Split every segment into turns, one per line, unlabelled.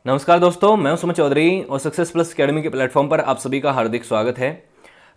नमस्कार दोस्तों, मैं हूं सुमित चौधरी और सक्सेस प्लस एकेडमी के प्लेटफॉर्म पर आप सभी का हार्दिक स्वागत है।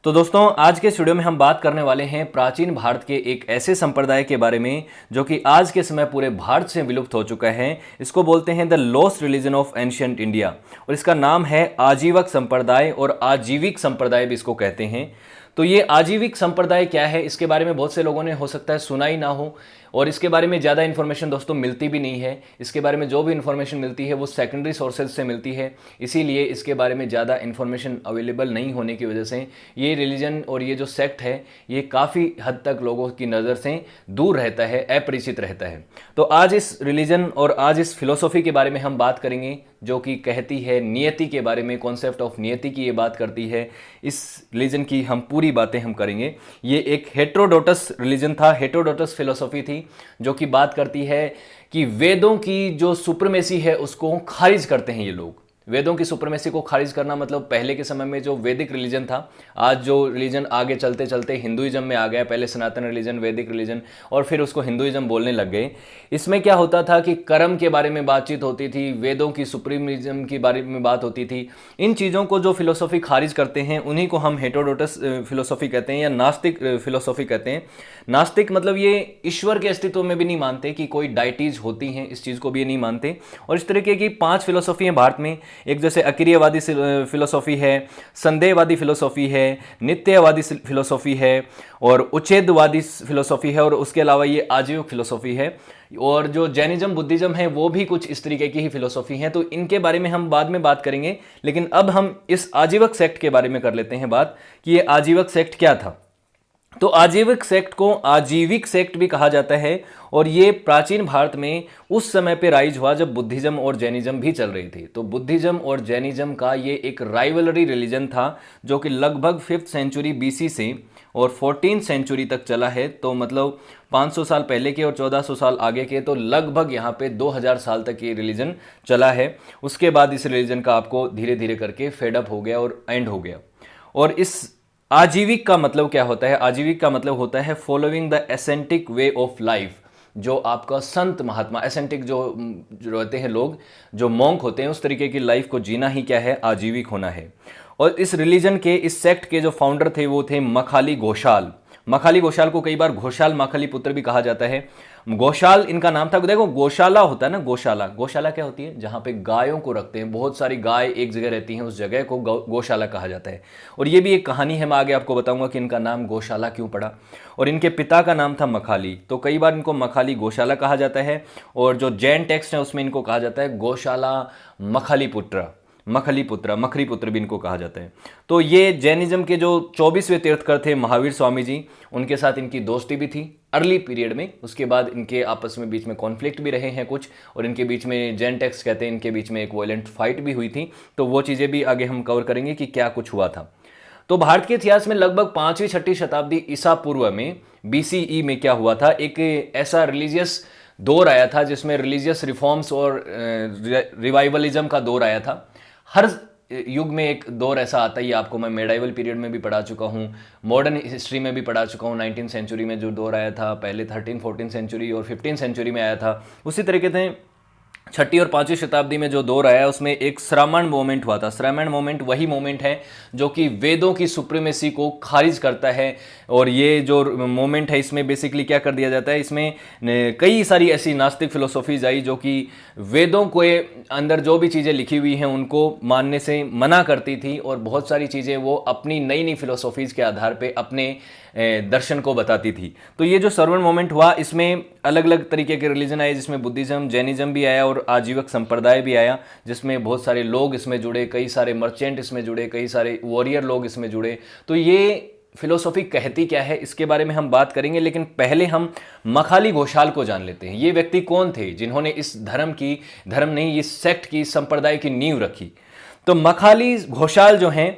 तो दोस्तों, आज के इस वीडियो में हम बात करने वाले हैं प्राचीन भारत के एक ऐसे संप्रदाय के बारे में जो कि आज के समय पूरे भारत से विलुप्त हो चुका है। इसको बोलते हैं the lost religion of ancient India और इसका नाम है आजीवक संप्रदाय और आजीविक संप्रदाय भी इसको कहते हैं। तो ये आजीविक संप्रदाय क्या है, इसके बारे में बहुत से लोगों ने हो सकता है सुना ही ना हो और इसके बारे में ज़्यादा इन्फॉर्मेशन दोस्तों मिलती भी नहीं है। इसके बारे में जो भी इन्फॉर्मेशन मिलती है वो सेकेंडरी सोर्सेज से मिलती है, इसीलिए इसके बारे में ज़्यादा इन्फॉर्मेशन अवेलेबल नहीं होने की वजह से ये रिलीजन और ये जो सेक्ट है ये काफ़ी हद तक लोगों की नज़र से दूर रहता है, अपरिचित रहता है। तो आज इस रिलीजन और आज इस फिलोसॉफी के बारे में हम बात करेंगे जो कि कहती है नियति के बारे में, कॉन्सेप्ट ऑफ नियति की ये बात करती है। इस रिलीजन की हम पूरी बातें हम करेंगे। ये एक हेटेरोडोटस रिलीजन था, हेटेरोडोटस फिलोसॉफी थी जो कि बात करती है कि वेदों की जो सुप्रीमेसी है उसको खारिज करते हैं ये लोग। वेदों की सुप्रीमेसी को खारिज करना मतलब पहले के समय में जो वैदिक रिलीजन था, आज जो रिलीजन आगे चलते चलते हिंदुइज्म में आ गया, पहले सनातन रिलीजन, वैदिक रिलीजन और फिर उसको हिंदुइज्म बोलने लग गए। इसमें क्या होता था कि कर्म के बारे में बातचीत होती थी, वेदों की सुप्रीमिज्म के बारे में बात होती थी। इन चीज़ों को जो फिलोसॉफी खारिज करते हैं उन्हीं को हम हेटेरोडोटस फिलोसॉफी कहते हैं या नास्तिक फिलोसॉफी कहते हैं। नास्तिक मतलब ये ईश्वर के अस्तित्व में भी नहीं मानते कि कोई डाइटीज होती हैं, इस चीज़ को भी ये नहीं मानते। और इस तरीके की 5 फिलोसॉफी हैं भारत में। एक जैसे अक्रियवादी फिलोसॉफी है, संदेहवादी फिलोसॉफी है, नित्यवादी फिलोसॉफी है और उच्छेदवादी फिलोसॉफी है और उसके अलावा ये आजीविक फिलोसॉफी है। और जो जैनिज्म बुद्धिज्म है वो भी कुछ इस तरीके की ही फिलोसॉफी है। तो इनके बारे में हम बाद में बात करेंगे, लेकिन अब हम इस आजीवक सेक्ट के बारे में कर लेते हैं बात कि ये आजीवक सेक्ट क्या था। तो आजीविक सेक्ट को आजीविक सेक्ट भी कहा जाता है और ये प्राचीन भारत में उस समय पे राइज हुआ जब बुद्धिज्म और जैनिज्म भी चल रही थी। तो बुद्धिज्म और जैनिज्म का ये एक राइवलरी रिलीजन था जो कि लगभग 5th सेंचुरी बीसी से और 14th सेंचुरी तक चला है। तो मतलब 500 साल पहले के और 1400 साल आगे के, तो लगभग यहाँ पे 2000 साल तक ये रिलीजन चला है। उसके बाद इस रिलीजन का आपको धीरे धीरे करके फेडअप हो गया और एंड हो गया। और इस आजीविक का मतलब क्या होता है? आजीविक का मतलब होता है following the ascetic way of life. जो आपका संत महात्मा, एसेंटिक जो रहते हैं लोग, जो मॉन्क होते हैं, उस तरीके की लाइफ को जीना ही क्या है? आजीविक होना है। और इस रिलीजन के, इस सेक्ट के जो फाउंडर थे वो थे मखाली घोषाल। मखाली घोषाल को कई बार घोषाल माखली पुत्र भी कहा जाता है। घोषाल इनका नाम था। देखो, गौशाला होता है ना, गौशाला, गौशाला क्या होती है? जहां पे गायों को रखते हैं, बहुत सारी गाय एक जगह रहती हैं, उस जगह को गौशाला कहा जाता है। और ये भी एक कहानी है, मैं आगे आपको बताऊंगा कि इनका नाम गौशाला क्यों पड़ा। और इनके पिता का नाम था मखाली, तो कई बार इनको मखाली गौशाला कहा जाता है। और जो जैन टेक्स्ट है उसमें इनको कहा जाता है गौशाला मखाली पुत्र, मखली पुत्र, मखरी पुत्र भी इनको कहा जाता है। तो ये जैनिज्म के जो 24वें तीर्थकर थे महावीर स्वामी जी, उनके साथ इनकी दोस्ती भी थी अर्ली पीरियड में। उसके बाद इनके आपस में बीच में कॉन्फ्लिक्ट भी रहे हैं कुछ, और इनके बीच में जैन टेक्स्ट कहते हैं इनके बीच में एक वायलेंट फाइट भी हुई थी। तो वो चीज़ें भी आगे हम कवर करेंगे कि क्या कुछ हुआ था। तो भारत के इतिहास में लगभग 5वीं-6वीं शताब्दी ईसा पूर्व में, बीसीई में क्या हुआ था? एक ऐसा रिलीजियस दौर आया था जिसमें रिलीजियस रिफॉर्म्स और रिवाइवलिज्म का दौर आया था। हर युग में एक दौर ऐसा आता ही, आपको मैं मेडाइवल पीरियड में भी पढ़ा चुका हूँ, मॉडर्न हिस्ट्री में भी पढ़ा चुका हूँ। 19th सेंचुरी में जो दौर आया था, पहले 13th-14th सेंचुरी और 15th सेंचुरी में आया था। उसी तरीके से 6ठी और 5वीं शताब्दी में जो दौर आया उसमें एक श्रामण मोमेंट हुआ था। श्रामण मोमेंट वही मोमेंट है जो कि वेदों की सुप्रीमेसी को खारिज करता है। और ये जो मोमेंट है इसमें बेसिकली क्या कर दिया जाता है, इसमें कई सारी ऐसी नास्तिक फिलोसॉफीज आई जो कि वेदों के अंदर जो भी चीज़ें लिखी हुई हैं उनको मानने से मना करती थी, और बहुत सारी चीज़ें वो अपनी नई नई फिलोसॉफीज के आधार पे अपने दर्शन को बताती थी। तो ये जो श्रवण मोमेंट हुआ, इसमें अलग अलग तरीके के रिलीजन आए, जिसमें बुद्धिज्म, जैनिज्म भी आया और आजीवक संप्रदाय भी आया, जिसमें बहुत सारे लोग इसमें जुड़े, कई सारे मर्चेंट इसमें जुड़े, कई सारे वॉरियर लोग इसमें जुड़े। तो ये फिलोसॉफी कहती क्या है इसके बारे में हम बात करेंगे, लेकिन पहले हम मखाली घोषाल को जान लेते हैं। ये व्यक्ति कौन थे जिन्होंने इस धर्म नहीं, इस सेक्ट की, संप्रदाय की नींव रखी। तो मखाली घोषाल जो हैं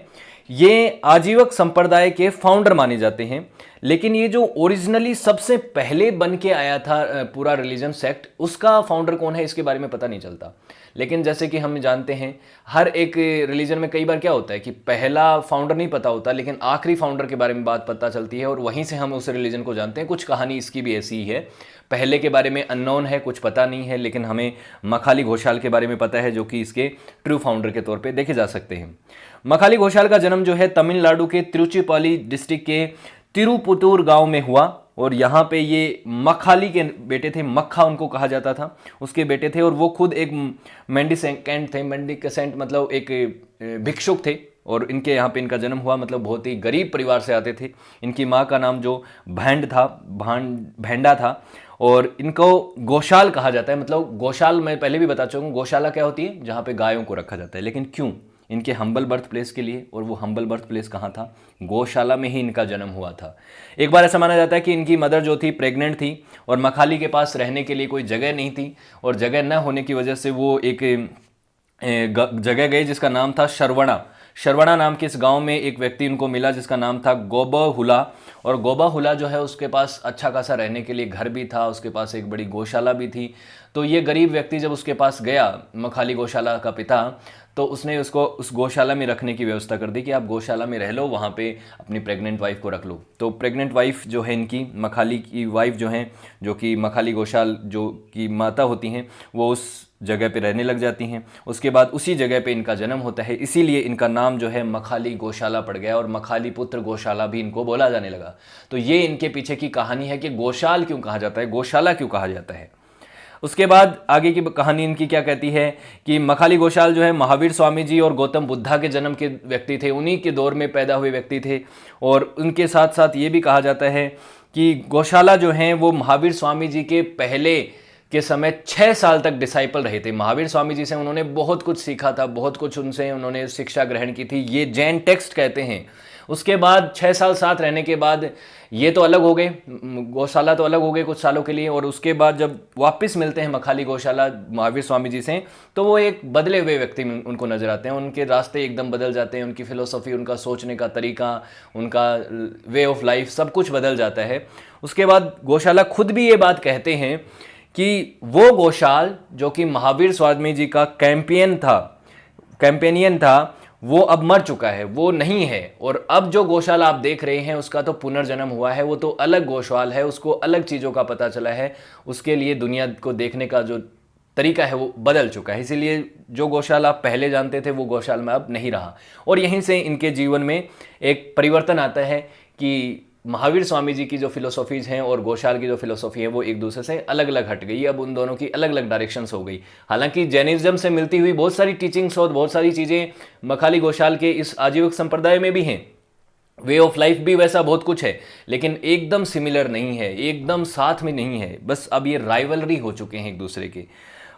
ये आजीवक संप्रदाय के फाउंडर माने जाते हैं। लेकिन ये जो ओरिजिनली सबसे पहले बन के आया था पूरा रिलीजन सेक्ट, उसका फाउंडर कौन है इसके बारे में पता नहीं चलता। लेकिन जैसे कि हम जानते हैं हर एक रिलीजन में कई बार क्या होता है कि पहला फाउंडर नहीं पता होता, लेकिन आखिरी फाउंडर के बारे में बात पता चलती है और वहीं से हम उस रिलीजन को जानते हैं। कुछ कहानी इसकी भी ऐसी ही है, पहले के बारे में अननोन है, कुछ पता नहीं है, लेकिन हमें मखाली घोषाल के बारे में पता है जो कि इसके ट्रू फाउंडर के तौर पे देखे जा सकते हैं। मखाली घोषाल का जन्म जो है तमिलनाडु के तिरुचिरापल्ली डिस्ट्रिक्ट के तिरुपुतूर गांव में हुआ और यहाँ पे ये मखाली के बेटे थे, मक्खा उनको कहा जाता था, उसके बेटे थे और वो खुद एक मेंडिसेंट थे। मेंडिसेंट मतलब एक भिक्षुक थे और इनके यहाँ पे इनका जन्म हुआ, मतलब बहुत ही गरीब परिवार से आते थे। इनकी माँ का नाम जो भेंडा था और इनको गौशाल कहा जाता है। मतलब गौशाल मैं पहले भी बता चुका हूँ, गौशाला क्या होती है, जहाँ पे गायों को रखा जाता है। लेकिन क्यों, इनके हम्बल बर्थ प्लेस के लिए, और वो हम्बल बर्थ प्लेस कहाँ था, गौशाला में ही इनका जन्म हुआ था। एक बार ऐसा माना जाता है कि इनकी मदर जो थी प्रेग्नेंट थी और मखाली के पास रहने के लिए कोई जगह नहीं थी और जगह न होने की वजह से वो एक जगह गए जिसका नाम था शरवणा नाम के इस गांव में एक व्यक्ति उनको मिला जिसका नाम था गोबाहुला। और गोबाहुला जो है उसके पास अच्छा खासा रहने के लिए घर भी था, उसके पास एक बड़ी गौशाला भी थी। तो ये गरीब व्यक्ति जब उसके पास गया, मखाली गौशाला का पिता, तो उसने उसको उस गौशाला में रखने की व्यवस्था कर दी कि आप गौशाला में रह लो, वहाँ पे अपनी प्रेग्नेंट वाइफ को रख लो। तो प्रेग्नेंट वाइफ जो है इनकी, मखाली की वाइफ जो है, जो कि मखाली गौशाल जो की माता होती हैं, वो उस जगह पे रहने लग जाती हैं। उसके बाद उसी जगह पे इनका जन्म होता है, इसीलिए इनका नाम जो है मखाली गौशाला पड़ गया और मखाली पुत्र गौशाला भी इनको बोला जाने लगा। तो ये इनके पीछे की कहानी है कि गौशाल क्यों कहा जाता है, गौशाला क्यों कहा जाता है। उसके बाद आगे की कहानी इनकी क्या कहती है कि मखाली घोषाल जो है महावीर स्वामी जी और गौतम बुद्धा के जन्म के व्यक्ति थे, उन्हीं के दौर में पैदा हुए व्यक्ति थे। और उनके साथ साथ ये भी कहा जाता है कि गौशाला जो हैं वो महावीर स्वामी जी के पहले के समय 6 साल तक डिसाइपल रहे थे। महावीर स्वामी जी से उन्होंने बहुत कुछ सीखा था, बहुत कुछ उनसे उन्होंने शिक्षा ग्रहण की थी, ये जैन टेक्स्ट कहते हैं। उसके बाद 6 साल साथ रहने के बाद ये तो अलग हो गए, गौशाला तो अलग हो गए कुछ सालों के लिए, और उसके बाद जब वापस मिलते हैं मखाली गौशाला महावीर स्वामी जी से, तो वो एक बदले हुए व्यक्ति उनको नजर आते हैं। उनके रास्ते एकदम बदल जाते हैं, उनकी फिलोसफी, उनका सोचने का तरीका, उनका वे ऑफ लाइफ, सब कुछ बदल जाता है। उसके बाद गौशाला खुद भी ये बात कहते हैं कि वो गौशाल जो कि महावीर स्वामी जी का कैंपेनियन था, वो अब मर चुका है, वो नहीं है। और अब जो गौशाला आप देख रहे हैं उसका तो पुनर्जन्म हुआ है, वो तो अलग गौशाल है, उसको अलग चीज़ों का पता चला है, उसके लिए दुनिया को देखने का जो तरीका है वो बदल चुका है। इसीलिए जो गौशाला आप पहले जानते थे वो गौशाला में अब नहीं रहा। और यहीं से इनके जीवन में एक परिवर्तन आता है कि महावीर स्वामी जी की जो फिलोसॉफीज हैं और गौशाल की जो फिलोसॉफी है वो एक दूसरे से अलग अलग हट गई। अब उन दोनों की अलग अलग डायरेक्शंस हो गई। हालांकि जैनिज्म से मिलती हुई बहुत सारी टीचिंग्स और बहुत सारी चीज़ें मखाली गौशाल के इस आजीविक संप्रदाय में भी हैं, वे ऑफ लाइफ भी वैसा बहुत कुछ है, लेकिन एकदम सिमिलर नहीं है, एकदम साथ में नहीं है। बस अब ये राइवलरी हो चुके हैं एक दूसरे के।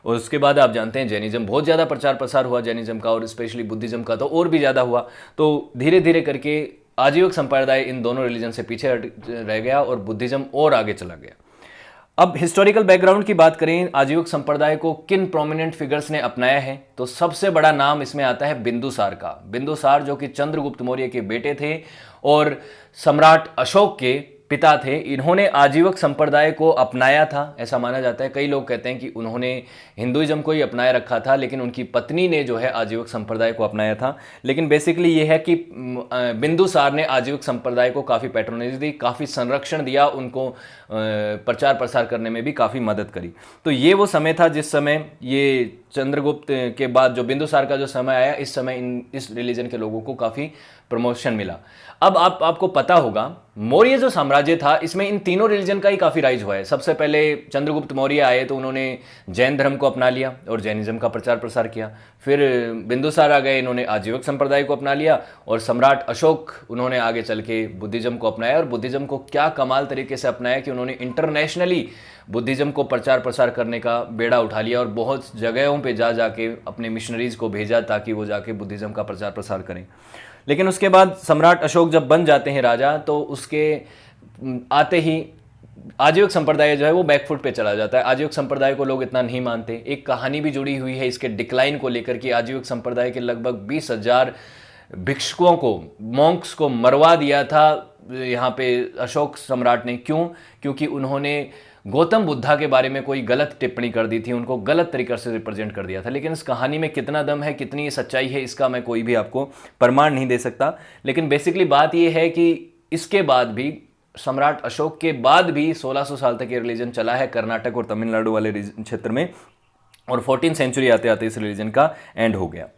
और उसके बाद आप जानते हैं जैनिज्म बहुत ज़्यादा प्रचार प्रसार हुआ, जैनिज्म का, और स्पेशली बुद्धिज्म का तो और भी ज़्यादा हुआ। तो धीरे धीरे करके आजीविक संप्रदाय इन दोनों रिलीजन से पीछे रह गया और बुद्धिज्म और आगे चला गया। अब हिस्टोरिकल बैकग्राउंड की बात करें, आजीविक संप्रदाय को किन प्रोमिनेंट फिगर्स ने अपनाया है, तो सबसे बड़ा नाम इसमें आता है बिंदुसार का। बिंदुसार जो कि चंद्रगुप्त मौर्य के बेटे थे और सम्राट अशोक के पिता थे। इन्होंने आजीविक संप्रदाय को अपनाया था, ऐसा माना जाता है। कई लोग कहते हैं कि उन्होंने हिंदुइज्म को ही अपनाए रखा था, लेकिन उनकी पत्नी ने जो है आजीविक संप्रदाय को अपनाया था। लेकिन बेसिकली ये है कि बिंदुसार ने आजीविक संप्रदाय को काफ़ी पैट्रोनेज दी, काफ़ी संरक्षण दिया, उनको प्रचार प्रसार करने में भी काफ़ी मदद करी। तो ये वो समय था जिस समय ये चंद्रगुप्त के बाद जो बिंदुसार का जो समय आया, इस समय इस रिलीजन के लोगों को काफ़ी प्रमोशन मिला। अब आपको पता होगा मौर्य जो साम्राज्य था इसमें इन तीनों रिलीजन का ही काफ़ी राइज हुआ है। सबसे पहले चंद्रगुप्त मौर्य आए तो उन्होंने जैन धर्म को अपना लिया और जैनिज्म का प्रचार प्रसार किया। फिर बिंदुसार आ गए, इन्होंने आजीविक संप्रदाय को अपना लिया, और सम्राट अशोक उन्होंने आगे चल के बुद्धिज्म को अपनाया। और बुद्धिज्म को क्या कमाल तरीके से अपनाया कि उन्होंने इंटरनेशनली बुद्धिज्म को प्रचार प्रसार करने का बेड़ा उठा लिया और बहुत जगहों पे जाके अपने मिशनरीज को भेजा ताकि वो जाके बुद्धिज्म का प्रचार प्रसार करें। लेकिन उसके बाद सम्राट अशोक जब बन जाते हैं राजा, तो उसके आते ही आजीविक संप्रदाय जो है वो बैकफुट पे चला जाता है। आजीविक संप्रदाय को लोग इतना नहीं मानते। एक कहानी भी जुड़ी हुई है इसके डिक्लाइन को लेकर कि आजीविक संप्रदाय के लगभग 20,000 भिक्षुकों को, मॉन्क्स को मरवा दिया था यहाँ पे अशोक सम्राट ने। क्यों? क्योंकि उन्होंने गौतम बुद्धा के बारे में कोई गलत टिप्पणी कर दी थी, उनको गलत तरीके से रिप्रेजेंट कर दिया था। लेकिन इस कहानी में कितना दम है, कितनी ये सच्चाई है, इसका मैं कोई भी आपको प्रमाण नहीं दे सकता। लेकिन बेसिकली बात ये है कि इसके बाद भी, सम्राट अशोक के बाद भी 1600 साल तक ये रिलीजन चला है कर्नाटक और तमिलनाडु वाले क्षेत्र में, और 14th सेंचुरी आते आते इस रिलीजन का एंड हो गया।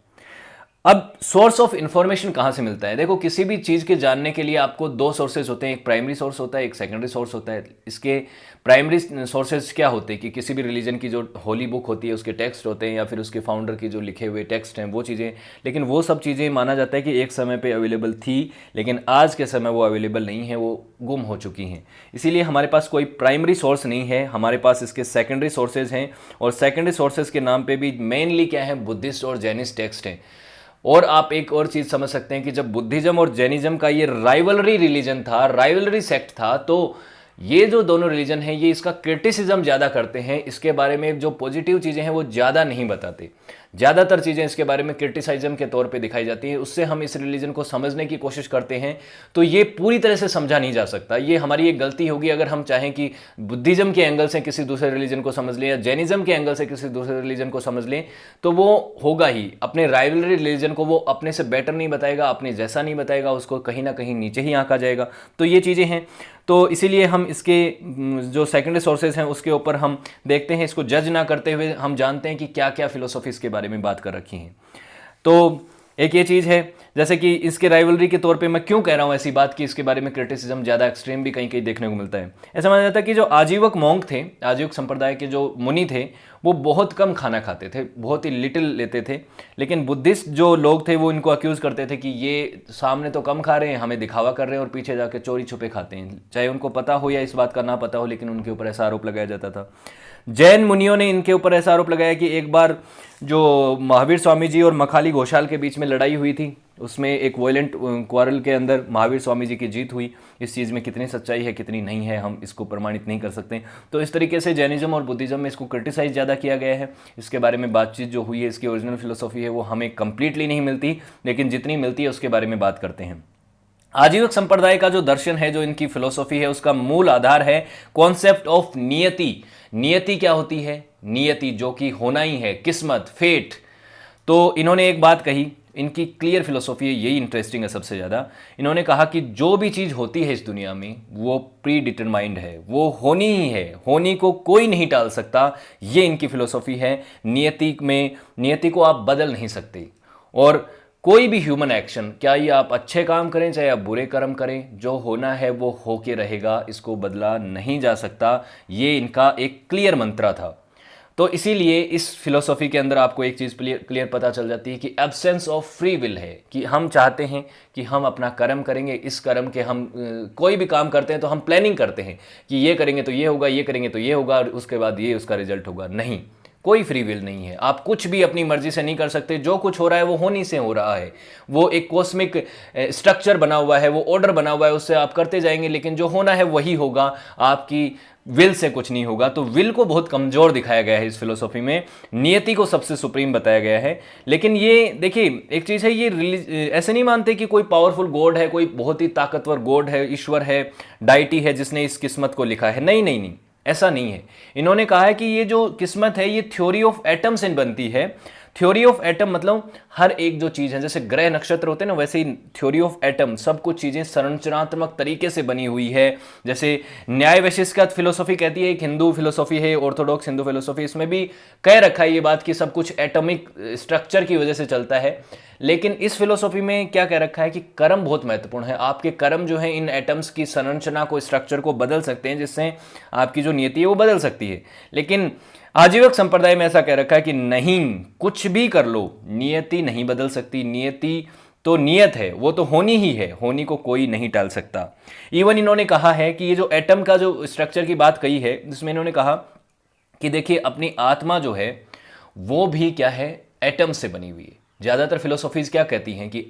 अब सोर्स ऑफ इंफॉर्मेशन कहां से मिलता है? देखो, किसी भी चीज के जानने के लिए आपको दो सोर्सेज होते हैं, एक प्राइमरी सोर्स होता है, एक सेकेंडरी सोर्स होता है। इसके प्राइमरी सोर्सेज क्या होते हैं कि किसी भी रिलीजन की जो होली बुक होती है उसके टेक्स्ट होते हैं, या फिर उसके फाउंडर की जो लिखे हुए टेक्स्ट हैं वो चीज़ें। लेकिन वो सब चीज़ें माना जाता है कि एक समय पे अवेलेबल थी, लेकिन आज के समय वो अवेलेबल नहीं है, वो गुम हो चुकी हैं। इसीलिए हमारे पास कोई प्राइमरी सोर्स नहीं है, हमारे पास इसके सेकेंडरी सोर्सेज हैं। और सेकेंडरी सोर्सेज के नाम पे भी मेनली क्या है, बुद्धिस्ट और जैनिस्ट टेक्स्ट हैं। और आप एक और चीज समझ सकते हैं कि जब बुद्धिज्म और जैनिज्म का ये राइवलरी रिलीजन था, राइवलरी सेक्ट था, तो ये जो दोनों रिलीजन हैं ये इसका क्रिटिसिज्म ज़्यादा करते हैं। इसके बारे में जो पॉजिटिव चीज़ें हैं वो ज़्यादा नहीं बताते। ज़्यादातर चीज़ें इसके बारे में क्रिटिसाइज्म के तौर पे दिखाई जाती हैं। उससे हम इस रिलीजन को समझने की कोशिश करते हैं, तो ये पूरी तरह से समझा नहीं जा सकता। ये हमारी एक गलती होगी अगर हम चाहें कि बुद्धिज्म के एंगल से किसी दूसरे रिलीजन को समझ लें या जैनिज्म के एंगल से किसी दूसरे रिलीजन को समझ लें, तो वो होगा ही। अपने राइवलरी रिलीजन को वो अपने से बेटर नहीं बताएगा, अपने जैसा नहीं बताएगा, उसको कहीं ना कहीं नीचे ही आंका जाएगा। तो ये चीज़ें हैं। तो इसीलिए हम इसके जो सेकेंडरी सोर्सेज हैं उसके ऊपर हम देखते हैं, इसको जज ना करते हुए हम जानते हैं कि क्या क्या फिलोसॉफी इसके बारे में बात कर रखी हैं। तो एक ये चीज़ है, जैसे कि इसके राइवलरी के तौर पे मैं क्यों कह रहा हूँ ऐसी बात कि इसके बारे में क्रिटिसिज्म ज़्यादा एक्सट्रीम भी कहीं कहीं देखने को मिलता है। ऐसा माना जाता है कि जो आजीवक मॉन्क थे, आजीवक संप्रदाय के जो मुनि थे, वो बहुत कम खाना खाते थे, बहुत ही लिटिल लेते थे। लेकिन बुद्धिस्ट जो लोग थे वो इनको अक्यूज़ करते थे कि ये सामने तो कम खा रहे हैं, हमें दिखावा कर रहे हैं और पीछे जाके चोरी छुपे खाते हैं। चाहे उनको पता हो या इस बात का ना पता हो, लेकिन उनके ऊपर ऐसा आरोप लगाया जाता था। जैन मुनियों ने इनके ऊपर ऐसा आरोप लगाया कि एक बार जो महावीर स्वामी जी और मखाली घोषाल के बीच में लड़ाई हुई थी, उसमें एक वायलेंट क्वारल के अंदर महावीर स्वामी जी की जीत हुई। इस चीज़ में कितनी सच्चाई है कितनी नहीं है हम इसको प्रमाणित नहीं कर सकते। तो इस तरीके से जैनिज्म और बुद्धिज्म में इसको क्रिटिसाइज ज़्यादा किया गया है। इसके बारे में बातचीत जो हुई है, इसकी ओरिजिनल फिलोसॉफी है वो हमें कंप्लीटली नहीं मिलती, लेकिन जितनी मिलती है उसके बारे में बात करते हैं। आजीवक संप्रदाय का जो दर्शन है, जो इनकी फिलोसॉफी है, उसका मूल आधार है कॉन्सेप्ट ऑफ नियति। नियति क्या होती है? नियति जो कि होना ही है, किस्मत, फेट। तो इन्होंने एक बात कही, इनकी क्लियर फिलोसॉफी है, यही इंटरेस्टिंग है सबसे ज़्यादा। इन्होंने कहा कि जो भी चीज़ होती है इस दुनिया में वो प्री डिटरमाइंड है, वो होनी ही है, होनी को कोई नहीं टाल सकता। ये इनकी फिलोसॉफी है। नियति को आप बदल नहीं सकते। और कोई भी ह्यूमन एक्शन, क्या ये आप अच्छे काम करें चाहे आप बुरे कर्म करें, जो होना है वो होके रहेगा, इसको बदला नहीं जा सकता। ये इनका एक क्लियर मंत्रा था। तो इसीलिए इस फिलोसॉफी के अंदर आपको एक चीज़ क्लियर पता चल जाती है कि एब्सेंस ऑफ फ्री विल है, कि हम चाहते हैं कि हम अपना कर्म करेंगे, इस कर्म के हम कोई भी काम करते हैं तो हम प्लानिंग करते हैं कि ये करेंगे तो ये होगा, ये करेंगे तो ये होगा, और उसके बाद ये उसका रिजल्ट होगा। नहीं, कोई फ्री विल नहीं है। आप कुछ भी अपनी मर्जी से नहीं कर सकते। जो कुछ हो रहा है वो होनी से हो रहा है। वो एक कॉस्मिक स्ट्रक्चर बना हुआ है, वो ऑर्डर बना हुआ है, उससे आप करते जाएंगे, लेकिन जो होना है वही होगा। आपकी विल से कुछ नहीं होगा। तो विल को बहुत कमजोर दिखाया गया है इस फिलोसॉफी में, नियति को सबसे सुप्रीम बताया गया है। लेकिन ये देखिए एक चीज़ है, ये ऐसे नहीं मानते कि कोई पावरफुल गॉड है, कोई बहुत ही ताकतवर गॉड है, ईश्वर है, डाइटी है जिसने इस किस्मत को लिखा है। नहीं नहीं नहीं, ऐसा नहीं है। इन्होंने कहा है कि ये जो किस्मत है ये थ्योरी ऑफ एटम से बनती है। थ्योरी ऑफ एटम मतलब हर एक जो चीज़ है, जैसे ग्रह नक्षत्र होते हैं ना, वैसे ही थ्योरी ऑफ एटम सब कुछ चीज़ें संरचनात्मक तरीके से बनी हुई है। जैसे न्याय वैशेषिक फिलोसॉफी कहती है, एक हिंदू फिलोसॉफी है, ऑर्थोडॉक्स हिंदू फिलोसॉफी, इसमें भी कह रखा है ये बात कि सब कुछ एटॉमिक स्ट्रक्चर की वजह से चलता है। लेकिन इस फिलोसॉफी में क्या कह रखा है कि कर्म बहुत महत्वपूर्ण है। आपके कर्म जो है इन एटम्स की संरचना को, स्ट्रक्चर को बदल सकते हैं, जिससे आपकी जो नियति है वो बदल सकती है। लेकिन आजीवक संप्रदाय में ऐसा कह रखा है कि नहीं, कुछ भी कर लो, नियति नहीं बदल सकती। नियति तो नियत है, वो तो होनी ही है, होनी को कोई नहीं टाल सकता। इवन इन्होंने कहा है कि ये जो एटम का जो स्ट्रक्चर की बात कही है, जिसमें इन्होंने कहा कि देखिए अपनी आत्मा जो है वो भी क्या है, एटम से बनी हुई है। ज़्यादातर फिलोसॉफीज क्या कहती हैं कि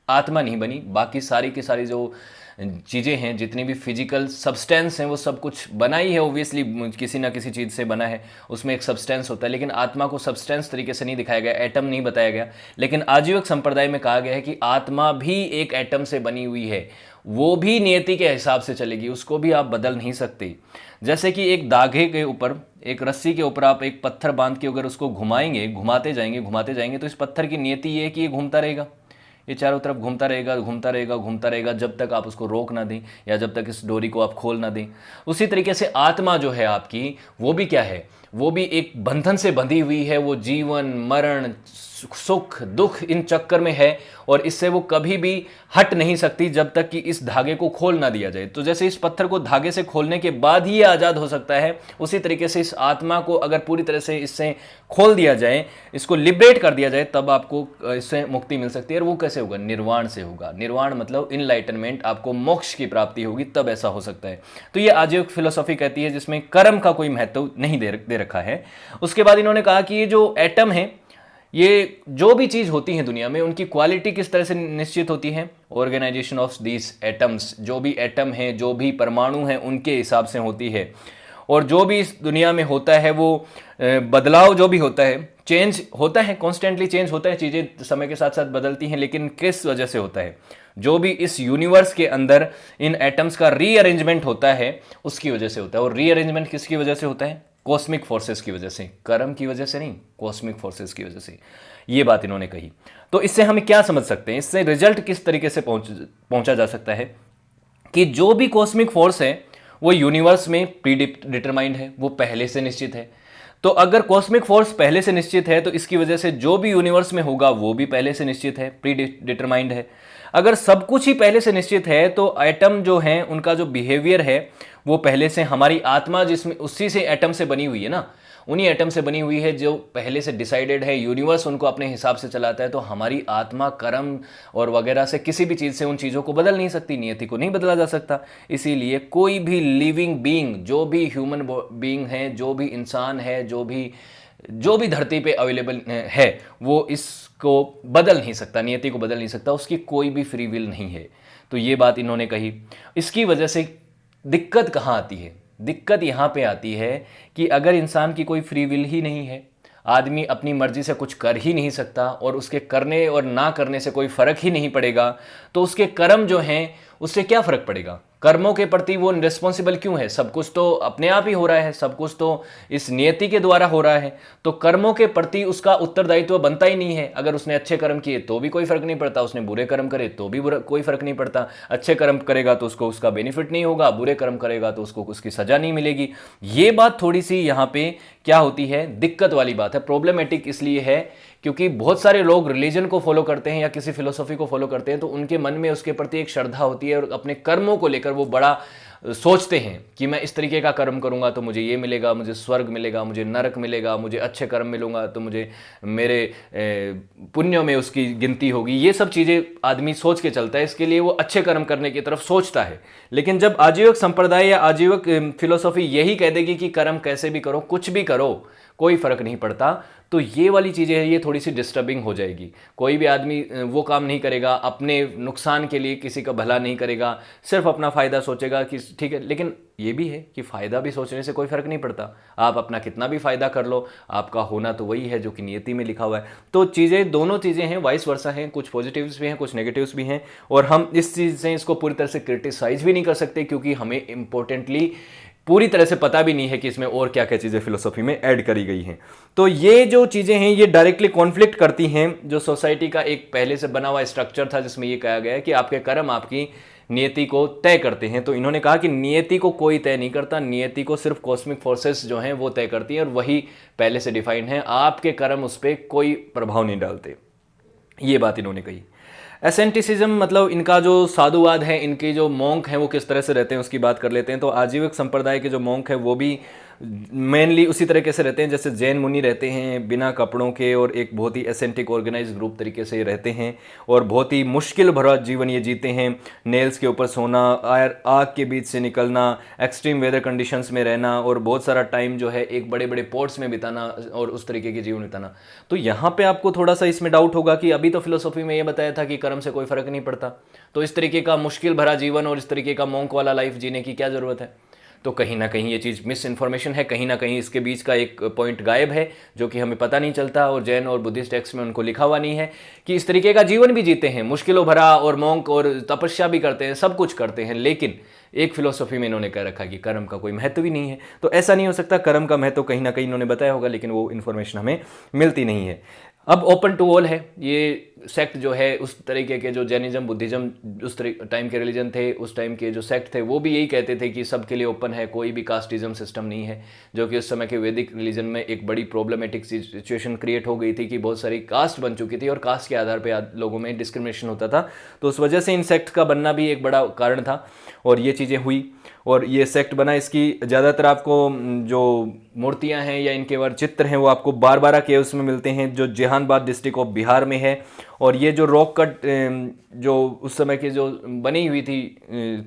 आत्मा नहीं बनी, बाकी सारी की सारी जो चीज़ें हैं, जितनी भी फिजिकल सब्सटेंस हैं, वो सब कुछ बना ही है, ऑब्वियसली किसी ना किसी चीज़ से बना है, उसमें एक सब्सटेंस होता है। लेकिन आत्मा को सब्सटेंस तरीके से नहीं दिखाया गया, एटम नहीं बताया गया। लेकिन आजीविक संप्रदाय में कहा गया है कि आत्मा भी एक एटम से बनी हुई है, वो भी नियति के हिसाब से चलेगी, उसको भी आप बदल नहीं सकते। जैसे कि एक धागे के ऊपर, एक रस्सी के ऊपर आप एक पत्थर बांध के अगर उसको घुमाएंगे, घुमाते जाएंगे, तो इस पत्थर की नियति ये है कि ये घूमता रहेगा, ये चारों तरफ घूमता रहेगा, घूमता रहेगा, घूमता रहेगा, जब तक आप उसको रोक ना दें या जब तक इस डोरी को आप खोल ना दें। उसी तरीके से आत्मा जो है आपकी, वो भी क्या है, वो भी एक बंधन से बंधी हुई है। वो जीवन मरण सुख दुख इन चक्कर में है, और इससे वो कभी भी हट नहीं सकती जब तक कि इस धागे को खोल ना दिया जाए। तो जैसे इस पत्थर को धागे से खोलने के बाद ही ये आज़ाद हो सकता है, उसी तरीके से इस आत्मा को अगर पूरी तरह से इससे खोल दिया जाए, इसको लिबरेट कर दिया जाए, तब आपको इससे मुक्ति मिल सकती है। और वो कैसे होगा? निर्वाण से होगा। निर्वाण मतलब इनलाइटनमेंट, आपको मोक्ष की प्राप्ति होगी, तब ऐसा हो सकता है। तो ये आजीविक फिलोसॉफी कहती है, जिसमें कर्म का कोई महत्व नहीं दे रखा है। उसके बाद इन्होंने कहा कि ये जो एटम है, ये जो भी चीज़ होती है दुनिया में, उनकी क्वालिटी किस तरह से निश्चित होती है? ऑर्गेनाइजेशन ऑफ दीज एटम्स, जो भी एटम है, जो भी परमाणु हैं, उनके हिसाब से होती है। और जो भी इस दुनिया में होता है, वो बदलाव जो भी होता है, चेंज होता है, कॉन्स्टेंटली चेंज होता है, चीज़ें समय के साथ साथ बदलती हैं, लेकिन किस वजह से होता है? जो भी इस यूनिवर्स के अंदर इन एटम्स का रीअरेंजमेंट होता है, उसकी वजह से होता है। और रीअरेंजमेंट किसकी वजह से होता है? कॉस्मिक फोर्सेस की वजह से, कर्म की वजह से नहीं, कॉस्मिक फोर्सेस की वजह से। ये बात इन्होंने कही। तो इससे हम क्या समझ सकते हैं, इससे रिजल्ट किस तरीके से पहुंचा जा सकता है कि जो भी कॉस्मिक फोर्स है वो यूनिवर्स में प्री डिटरमाइंड है, वो पहले से निश्चित है। तो अगर कॉस्मिक फोर्स पहले से निश्चित है, तो इसकी वजह से जो भी यूनिवर्स में होगा वो भी पहले से निश्चित है, प्री डिटरमाइंड है। अगर सब कुछ ही पहले से निश्चित है, तो एटम जो हैं, उनका जो बिहेवियर है, वो पहले से, हमारी आत्मा जिसमें उसी से एटम से बनी हुई है ना, उन्हीं एटम से बनी हुई है, जो पहले से डिसाइडेड है, यूनिवर्स उनको अपने हिसाब से चलाता है। तो हमारी आत्मा कर्म और वगैरह से, किसी भी चीज़ से उन चीज़ों को बदल नहीं सकती, नियति को नहीं बदला जा सकता। इसीलिए कोई भी लिविंग बीइंग, जो भी ह्यूमन बीइंग है, जो भी इंसान है, जो भी धरती पे अवेलेबल है, वो इसको बदल नहीं सकता, नियति को बदल नहीं सकता, उसकी कोई भी फ्री विल नहीं है। तो ये बात इन्होंने कही। इसकी वजह से दिक्कत कहाँ आती है? दिक्कत यहाँ पे आती है कि अगर इंसान की कोई फ्री विल ही नहीं है, आदमी अपनी मर्जी से कुछ कर ही नहीं सकता, और उसके करने और ना करने से कोई फर्क ही नहीं पड़ेगा, तो उसके कर्म जो हैं, उससे क्या फर्क पड़ेगा? कर्मों के प्रति वो रिस्पॉन्सिबल क्यों है? सब कुछ तो अपने आप ही हो रहा है, सब कुछ तो इस नियति के द्वारा हो रहा है, तो कर्मों के प्रति उसका उत्तरदायित्व बनता ही नहीं है। अगर उसने अच्छे कर्म किए तो भी कोई फर्क नहीं पड़ता, उसने बुरे कर्म करे तो भी कोई फर्क नहीं पड़ता। अच्छे कर्म करेगा तो उसको उसका बेनिफिट नहीं होगा, बुरे कर्म करेगा तो उसको उसकी सजा नहीं मिलेगी। ये बात थोड़ी सी यहाँ पे क्या होती है, दिक्कत वाली बात है। प्रॉब्लमेटिक इसलिए है क्योंकि बहुत सारे लोग रिलीजन को फॉलो करते हैं या किसी फिलोसॉफी को फॉलो करते हैं, तो उनके मन में उसके प्रति एक श्रद्धा होती है, और अपने कर्मों को लेकर वो बड़ा सोचते हैं कि मैं इस तरीके का कर्म करूंगा तो मुझे ये मिलेगा, मुझे स्वर्ग मिलेगा, मुझे नरक मिलेगा, मुझे अच्छे कर्म मिलूंगा तो मुझे मेरे पुण्यों में उसकी गिनती होगी। ये सब चीज़ें आदमी सोच के चलता है, इसके लिए वो अच्छे कर्म करने की तरफ सोचता है। लेकिन जब आजीविक संप्रदाय या आजीविक फिलोसॉफी यही कह देगी कि कर्म कैसे भी करो, कुछ भी करो, कोई फर्क नहीं पड़ता, तो ये वाली चीज़ें हैं, ये थोड़ी सी डिस्टर्बिंग हो जाएगी। कोई भी आदमी वो काम नहीं करेगा अपने नुकसान के लिए, किसी का भला नहीं करेगा, सिर्फ अपना फ़ायदा सोचेगा कि ठीक है। लेकिन ये भी है कि फ़ायदा भी सोचने से कोई फ़र्क नहीं पड़ता, आप अपना कितना भी फ़ायदा कर लो, आपका होना तो वही है जो कि नियति में लिखा हुआ है। तो चीज़ें, दोनों चीज़ें हैं, वाइस वर्सा हैं, कुछ पॉजिटिव्स भी हैं, कुछ नेगेटिव्स भी हैं, और हम इस चीज़ से इसको पूरी तरह से क्रिटिसाइज भी नहीं कर सकते, क्योंकि हमें इंपॉर्टेंटली पूरी तरह से पता भी नहीं है कि इसमें और क्या क्या चीज़ें फिलोसॉफी में ऐड करी गई हैं। तो ये जो चीज़ें हैं, ये डायरेक्टली कॉन्फ्लिक्ट करती हैं जो सोसाइटी का एक पहले से बना हुआ स्ट्रक्चर था, जिसमें ये कहा गया है कि आपके कर्म आपकी नियति को तय करते हैं। तो इन्होंने कहा कि नियति को कोई तय नहीं करता, नियति को सिर्फ कॉस्मिक फोर्सेस जो हैं वो तय करती हैं, और वही पहले से डिफाइंड है, आपके कर्म उस पर कोई प्रभाव नहीं डालते। ये बात इन्होंने कही। एसेंटिसिज्म मतलब इनका जो साधुवाद है, इनके जो मॉन्क हैं वो किस तरह से रहते हैं, उसकी बात कर लेते हैं। तो आजीविक संप्रदाय के जो मॉन्क हैं वो भी मेनली उसी तरीके से रहते हैं जैसे जैन मुनि रहते हैं, बिना कपड़ों के, और एक बहुत ही एसेंटिक ऑर्गेनाइज ग्रुप तरीके से रहते हैं, और बहुत ही मुश्किल भरा जीवन ये जीते हैं। नेल्स के ऊपर सोना, आग के बीच से निकलना, एक्सट्रीम वेदर कंडीशंस में रहना, और बहुत सारा टाइम जो है एक बड़े बड़े पोर्ट्स में बिताना, और उस तरीके के जीवन बिताना। तो यहाँ पे आपको थोड़ा सा इसमें डाउट होगा कि अभी तो फिलोसॉफी में ये बताया था कि कर्म से कोई फर्क नहीं पड़ता, तो इस तरीके का मुश्किल भरा जीवन और इस तरीके का मोंक वाला लाइफ जीने की क्या ज़रूरत है। तो कहीं ना कहीं ये चीज़ मिस इन्फॉर्मेशन है, कहीं ना कहीं इसके बीच का एक पॉइंट गायब है जो कि हमें पता नहीं चलता, और जैन और बुद्धिस्ट टेक्स्ट में उनको लिखा हुआ नहीं है कि इस तरीके का जीवन भी जीते हैं, मुश्किलों भरा, और मोंक और तपस्या भी करते हैं, सब कुछ करते हैं, लेकिन एक फिलोसॉफी में इन्होंने कह रखा कि कर्म का कोई महत्व ही नहीं है। तो ऐसा नहीं हो सकता, कर्म का महत्व कहीं ना कहीं इन्होंने बताया होगा, लेकिन वो इन्फॉर्मेशन हमें मिलती नहीं है। अब ओपन टू ऑल है ये सेक्ट जो है, उस तरीके के जो जैनिज्म बुद्धिज्म उस टाइम के रिलीजन थे, उस टाइम के जो सेक्ट थे, वो भी यही कहते थे कि सबके लिए ओपन है, कोई भी कास्टिज्म सिस्टम नहीं है, जो कि उस समय के वैदिक रिलीजन में एक बड़ी प्रॉब्लमेटिक सिचुएशन क्रिएट हो गई थी कि बहुत सारी कास्ट बन चुकी थी और कास्ट के आधार पर लोगों में डिस्क्रिमिनेशन होता था। तो उस वजह से इन सेक्ट का बनना भी एक बड़ा कारण था, और ये चीज़ें हुई और ये सेक्ट बना। इसकी ज़्यादातर आपको जो मूर्तियां हैं या इनके बार चित्र हैं वो आपको बारबारा केव्स में मिलते हैं, जो जहानाबाद डिस्ट्रिक्ट ऑफ बिहार में है। और ये जो रॉक कट जो उस समय की जो बनी हुई थी,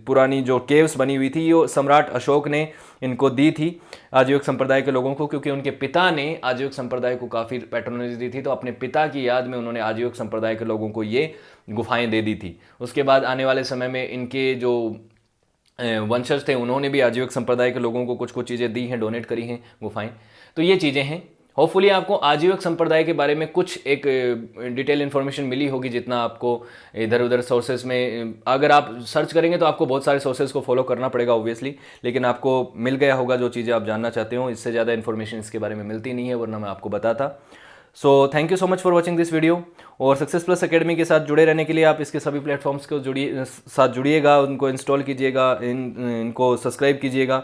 पुरानी जो केव्स बनी हुई थी, ये सम्राट अशोक ने इनको दी थी आजीविक संप्रदाय के लोगों को, क्योंकि उनके पिता ने आजीविक संप्रदाय को काफ़ी पैट्रोनेज दी थी। तो अपने पिता की याद में उन्होंने आजीविक संप्रदाय के लोगों को ये गुफाएं दे दी थी। उसके बाद आने वाले समय में इनके जो वंशज थे उन्होंने भी आजीविक संप्रदाय के लोगों को कुछ कुछ चीज़ें दी हैं, डोनेट करी हैं गुफाएं। तो ये चीज़ें हैं। होपफुली आपको आजीविक संप्रदाय के बारे में कुछ एक डिटेल इन्फॉर्मेशन मिली होगी, जितना आपको इधर उधर सोर्सेज में अगर आप सर्च करेंगे तो आपको बहुत सारे सोर्सेज को फॉलो करना पड़ेगा ऑब्वियसली, लेकिन आपको मिल गया होगा जो चीज़ें आप जानना चाहते हो। इससे ज़्यादा इन्फॉर्मेशन इसके बारे में मिलती नहीं है, वरना मैं आपको बताता। सो thank you so much for watching this video. और सक्सेस प्लस एकेडमी के साथ जुड़े रहने के लिए आप इसके सभी प्लेटफॉर्म्स को जुड़िएगा, उनको इंस्टॉल कीजिएगा, इनको सब्सक्राइब कीजिएगा।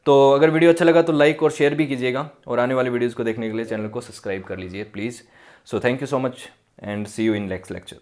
तो अगर वीडियो अच्छा लगा तो लाइक और शेयर भी कीजिएगा, और आने वाले वीडियोज़ को देखने के लिए चैनल को सब्सक्राइब कर लीजिए please. So thank you so much and see you in next lecture.